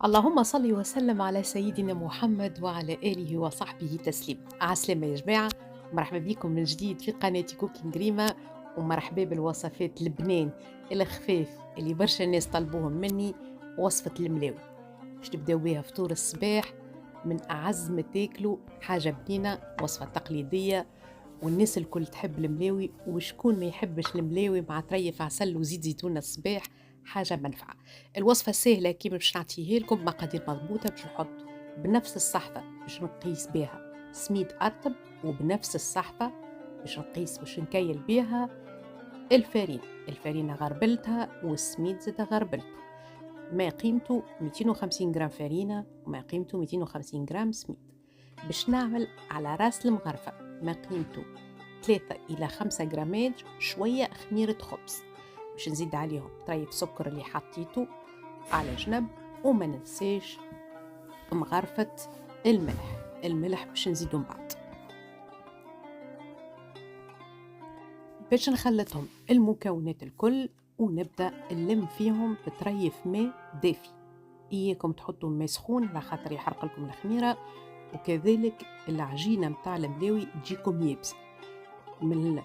اللهم صل وسلم على سيدنا محمد وعلى آله وصحبه تسليم. عسلامة يا جماعة، مرحبا بكم من جديد في قناة كوكينج ريما، ومرحبا بالوصفات البنان الخفاف اللي برشا الناس طلبوهم مني. وصفة الملاوي باش نبداو بها فطور الصباح، من أعز ما تاكلوا حاجة بنينة، وصفة تقليدية والناس الكل تحب الملاوي، وشكون ما يحبش الملاوي مع طريف عسل وزيت زيتون الصباح، حاجة منفعة. الوصفة سهلة كيما باش نعطيها لكم، مقادير مضبوطة. باش نحط بنفس الصحفة باش نقيس بها سميد أرطب، وبنفس الصحفة باش نكيل بها الفارين. الفارينة غربلتها والسميد زاد غربلته، ما قيمته 250 جرام فارينة وما قيمته 250 جرام سميد. باش نعمل على راس المغرفة ما قيمته 3 إلى 5 جرامات شوية خميرة خبز. باش نزيد عليهم طريف سكر اللي حطيته على جنب، وما ننساش مغرفة الملح. الملح باش نزيدو من بعد. باش نخلطهم المكونات الكل ونبدأ نلم فيهم بطريف ماء دافي. إياكم تحطوا الماء سخون على خاطر يحرق لكم الخميرة، وكذلك العجينة متاع الملاوي تجيكم يابسة. من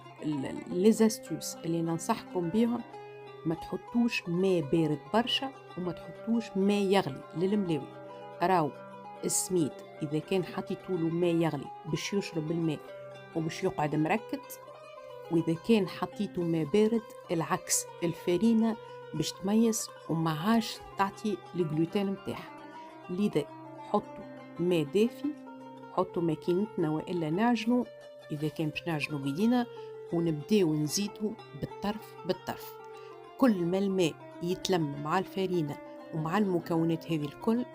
ليزاستوس اللي ننصحكم بيهم، ما تحطوش ماء بارد برشا وما تحطوش ماء يغلي للملاوي. راو السميد إذا كان حطيتوله ماء يغلي باش يشرب الماء وباش يقعد مركد، وإذا كان حطيته ماء بارد العكس، الفارينة باش تميز وما عادش تعطي الجلوتين متاعها. لذا حطوا ماء دافي، حطوا ماكينتنا وإلا نعجنوا إذا كان باش نعجنوا بيدينا، ونبداو نزيدوا بالطرف بالطرف. كل ما الماء يتلم مع الفارينة ومع المكونات هذه الكل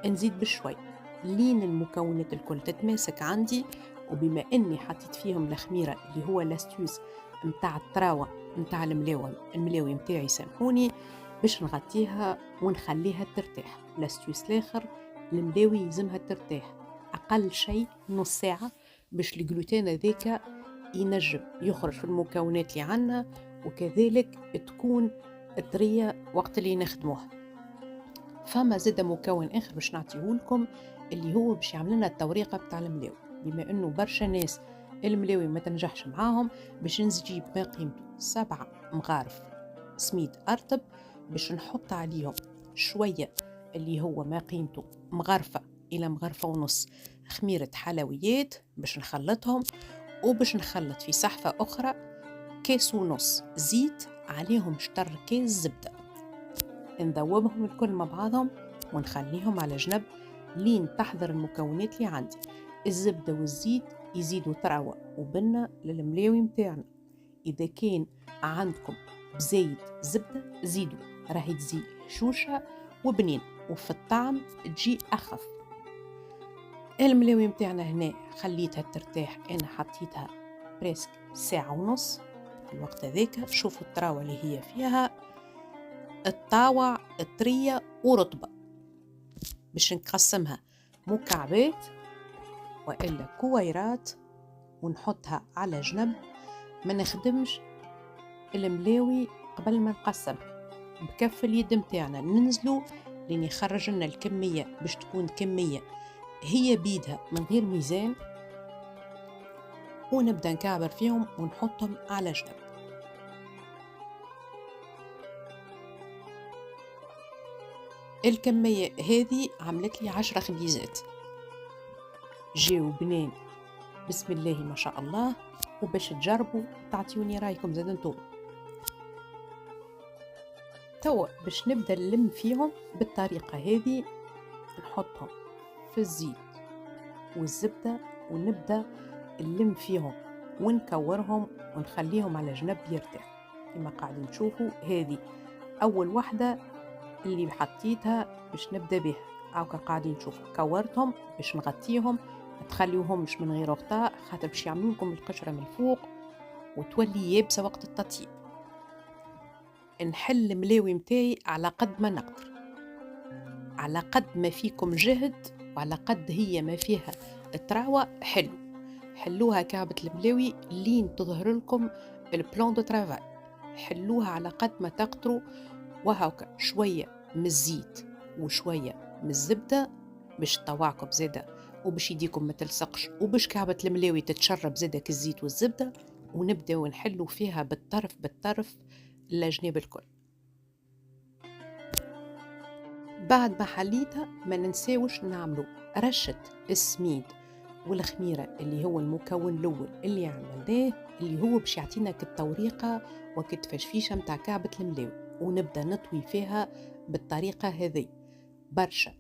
نزيد بشوي لين المكونات الكل تتماسك عندي. وبما اني حطيت فيهم الخميره اللي هو لاستيوس متاع الطراوه متاع الملاوي متاعي، سامحوني، باش نغطيها ونخليها ترتاح. لاستيوس الاخر، الملاوي يلزمها ترتاح اقل شيء نص ساعه باش الجلوتين هذاك ينجم يخرج في المكونات اللي عنا، وكذلك تكون طريه وقت اللي نخدموها. فما زاد مكون اخر باش نعطيه لكم، اللي هو باش يعمل لنا التوريقه بتاع الملاوي. بما انه برشا ناس الملاوي ما تنجحش معاهم، باش نجيب ما قيمته 7 مغارف سميد ارطب، باش نحط عليهم شويه اللي هو ما قيمته مغرفه الى مغرفه ونص خميره حلويات باش نخلطهم. وباش نخلط في صحفه اخرى كاس ونص زيت، عليهم شطر كاس زبده. نذوبهم الكل مع بعضهم ونخليهم على جنب لين تحضر المكونات اللي عندي. الزبدة والزيت يزيدوا طراوة وبنة للملاوي متاعنا. إذا كان عندكم بزايد زبدة زيدوا، راهي تزيد شوشة وبنين وفي الطعم تجي أخف. الملاوي متاعنا هنا خليتها ترتاح، أنا حطيتها بريسك ساعة ونص. في الوقت هذاك شوفوا الطراوة اللي هي فيها، الطاوع طرية ورطبة. باش نقسمها مكعبات وإلا كويرات ونحطها على جنب. ما نخدمش الملاوي قبل ما نقسمها بكف اليد متاعنا، ننزلوا لين يخرج لنا الكمية باش تكون كمية هي بيدها من غير ميزان، ونبدأ نكعبر فيهم ونحطهم على جنب. الكمية هذه عملت لي 10 خبيزات جاو بنان بسم الله ما شاء الله. وباش تجربوا تعطيوني رايكم زاد انتم. توا باش نبدا نلم فيهم بالطريقه هذه، نحطهم في الزيت والزبده ونبدا نلم فيهم ونكورهم ونخليهم على جنب يرتاح. كما قاعدين تشوفوا هذه اول واحده اللي حطيتها باش نبدا بها. هاكا قاعدين نشوفوا كورتهم باش نغطيهم، ما تخليوهمش من غير غطاء خاطر باش يعملوا لكم القشره من فوق وتولي يابسه وقت التطيب. نحل الملاوي متاعي على قد ما نقدر، على قد ما فيكم جهد وعلى قد هي ما فيها تراوة. حلوها كعبة الملاوي لين تظهر لكم البلان دو ترافاي. حلوها على قد ما تقدروا، وهاكا شوية من الزيت وشوية من الزبدة باش طواعكم زادة وباش يديكم ما تلصقش وباش كعبة الملاوي تتشرب زادة الزيت والزبدة، ونبداو نحلو فيها بالطرف بالطرف الأجناب الكل. بعد ما حليتها ما ننساوش نعملو رشة السميد والخميرة اللي هو المكون الأول اللي عملناه، اللي هو باش يعطينا التوريقة وكتفشفيشة متاع كعبة الملاوي، ونبدأ نطوي فيها بالطريقة هذه برشا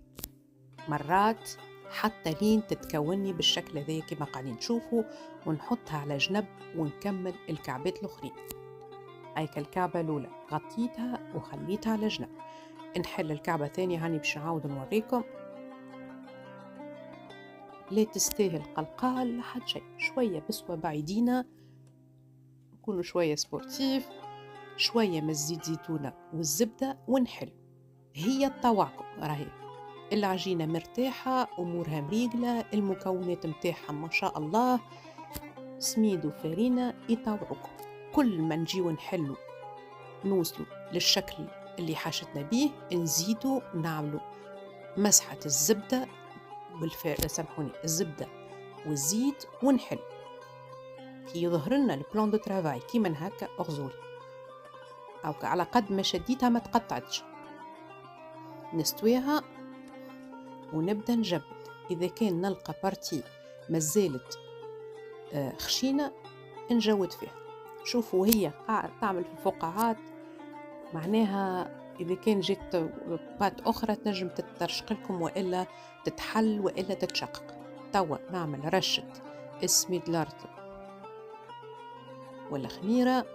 مرات حتى لين تتكوني بالشكل هذا كما قاعدين تشوفوا، ونحطها على جنب ونكمل الكعبات الأخرين. هيك الكعبة الأولى غطيتها وخليتها على جنب، نحل الكعبة الثانية هاني باش نعاود نوريكم. لا تستاهل قلقال لحد شيء، شوية بسوى بعيدينا، نكونوا شوية سبورتيف، شوية من الزيت زيتونة والزبدة ونحل. هي الطواعكم راهي العجينة مرتاحة، أمورها مريقلة، المكونات متاعها ما شاء الله، سميد وفارينة يطوعوكم. كل ما نجيو نحلو نوصلوا للشكل اللي حاشتنا بيه، نزيدوا نعملوا مسحة الزبدة سامحوني الزبدة والزيت ونحل. كي يظهر لنا البلان دو ترافاي كيما هكا اغزولي أو على قد ما شديتها ما تقطعتش، نستويها ونبدأ نجبد. إذا كان نلقى بارتي مازالت خشينة نجود فيها. شوفوا هي تعمل في الفقاعات، معناها إذا كان جت بات أخرى تنجم تترشق لكم وإلا تتحل وإلا تتشقق. توا نعمل رشة السميد الأرطب والخميرة،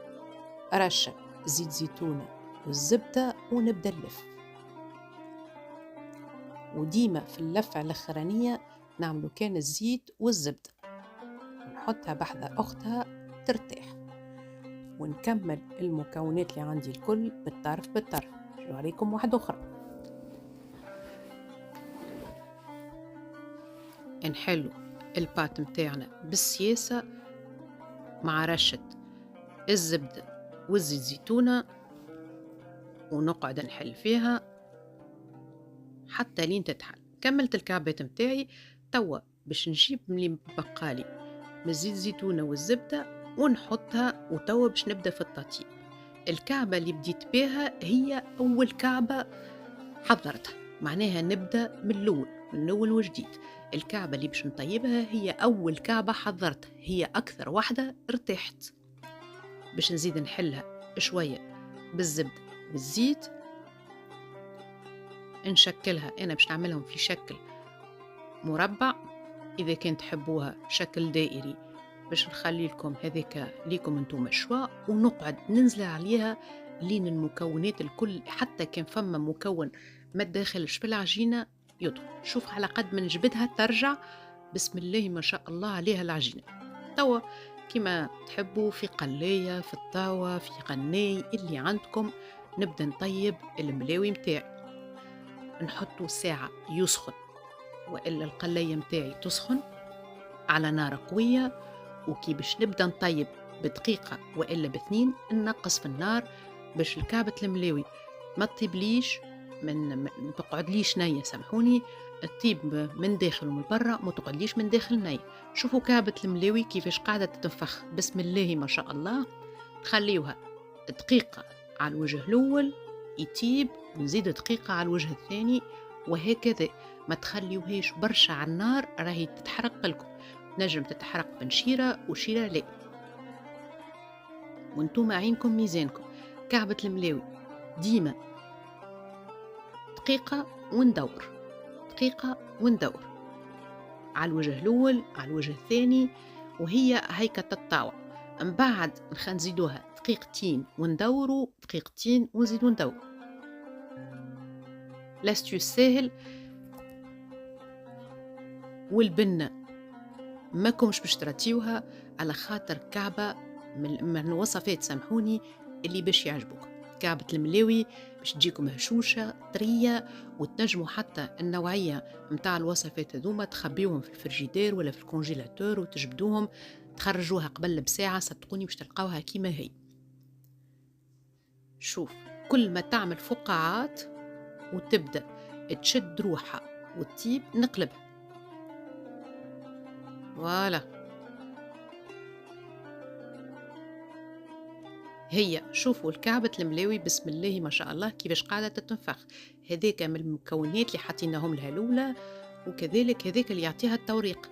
رشة زيت زيتونة والزبدة، ونبدأ نلف. وديما في اللفة الأخرانية نعملو كان الزيت والزبدة، نحطها بحذا أختها ترتاح، ونكمل المكونات اللي عندي الكل بالطرف بالطرف. نوريكم واحدة أخرى. نحلو البات متاعنا بالسياسة مع رشة الزبدة والزيت زيتونة، ونقعد نحل فيها حتى لين تتحل. كملت الكعبات متاعي. توا باش نجيب ملي بقالي من الزيت زيتونة والزبدة ونحطها، وتوا باش نبدأ في التطييب. الكعبة اللي بديت بها هي أول كعبة حضرتها، معناها نبدأ من الأول وجديد. الكعبة اللي باش نطيبها هي أول كعبة حضرتها، هي أكثر واحدة ارتحت. باش نزيد نحلها شوية بالزبدة والزيت، نشكلها. أنا باش نعملهم في شكل مربع، إذا كنت تحبوها شكل دائري باش نخلي لكم هذيك ليكم انتم الشوا، ونقعد ننزل عليها لين المكونات الكل، حتى كان فما مكون ما تداخلش في العجينة يدخل. شوف على قد ما نجبدها ترجع بسم الله ما شاء الله عليها العجينة. توا كما تحبوا في قلاية، في الطاوة، في قناي اللي عندكم، نبدأ نطيب الملاوي متاعي. نحطوا ساعة يسخن، وإلا القلاية متاعي تسخن على نار قوية. وكي باش نبدأ نطيب بدقيقة وإلا باثنين ننقص في النار باش الكعبة الملاوي ما تطيبليش ما تقعدليش نية، سامحوني، تطيب من داخل ومن برا، ما تقعدليش من داخل نية. شوفوا كعبة الملاوي كيفاش قاعدة تتنفخ بسم الله ما شاء الله. تخليوها دقيقة على الوجه الأول يطيب، ونزيد دقيقة على الوجه الثاني، وهكذا. ما تخليوهاش برشا على النار راهي تتحرق لكم. نجم تتحرق بنشيرة وشيرة لا، وانتم عينكم ميزانكم. كعبة الملاوي ديما دقيقة وندور، دقيقة وندور على الوجه الأول على الوجه الثاني، وهي هيك تتطاوع. من بعد نزيدوها دقيقتين وندوروا، دقيقتين ونزيدوا ندور. لاستيوس ساهل. والبنة ما كومش باش تراتيوها على خاطر كعبة من الوصفات، سامحوني، اللي باش يعجبوكم. كعبة الملاوي باش تجيكم هشوشة طرية، وتنجموا حتى النوعية متاع الوصفات هذوما تخبيوهم في الفريجيدير ولا في الكونجيلاتور وتجبدوهم، تخرجوها قبل بساعة، صدقوني باش تلقاوها كيما هي. شوف، كل ما تعمل فقاعات وتبدأ تشد روحها وتطيب نقلبها. فوالا، هي شوفوا الكعبة الملاوي بسم الله ما شاء الله كيفاش قاعدة تتنفخ. هذاك من المكونات اللي حطيناهم لها الأولى، وكذلك هذاك اللي يعطيها التوريق.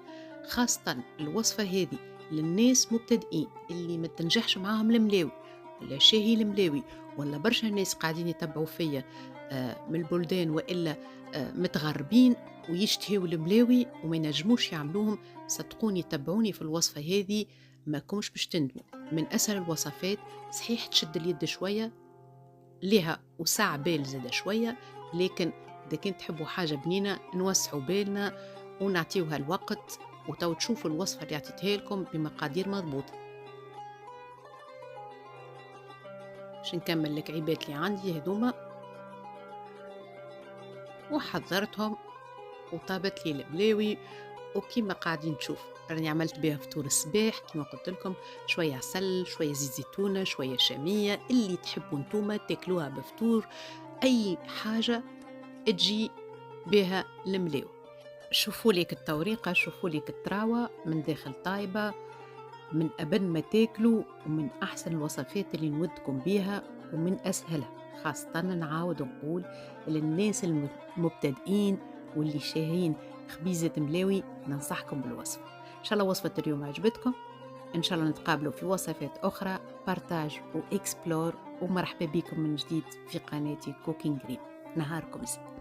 خاصة الوصفة هذه للناس مبتدئين اللي ما تنجحش معاهم الملاوي ولا شاهي الملاوي، ولا برشا ناس قاعدين يتبعوا فيا من البلدان وإلا متغربين ويشتهيوا الملاوي وما ينجموش يعملوهم. صدقوني يتبعوني في الوصفة هذه ما كومش باش تندموا. من أسهل الوصفات، صحيح تشد اليد شوية لها وسع بال زادة شوية، لكن إذا كنت تحبوا حاجة بنينة نوسعوا بالنا ونعطيوها الوقت، وتو تشوفوا الوصفة اللي عطيتها لكم بمقادير مضبوطة. باش نكمل الكعيبات اللي عندي هذوما وحضرتهم وطابت لي الملاوي، وكيما قاعدين نشوف راني عملت بها فطور الصباح كيما قلت لكم، شويه عسل شويه زيت زيتونه شويه شاميه اللي تحبوا نتوما تاكلوها بفطور، اي حاجه تجي بها الملاوي. شوفوا لك التوريقه، شوفوا لك التراوه من داخل طايبه، من أبن ما تاكلوا، ومن أحسن الوصفات اللي نودكم بيها ومن أسهلها. خاصة نعاود نقول للناس المبتدئين واللي شاهين خبيزة ملاوي ننصحكم بالوصفة. إن شاء الله وصفة اليوم عجبتكم، إن شاء الله نتقابلوا في وصفات أخرى. بارتاج وإكسبلور، ومرحبا بكم من جديد في قناتي كوكينج جرين. نهاركم سعيد.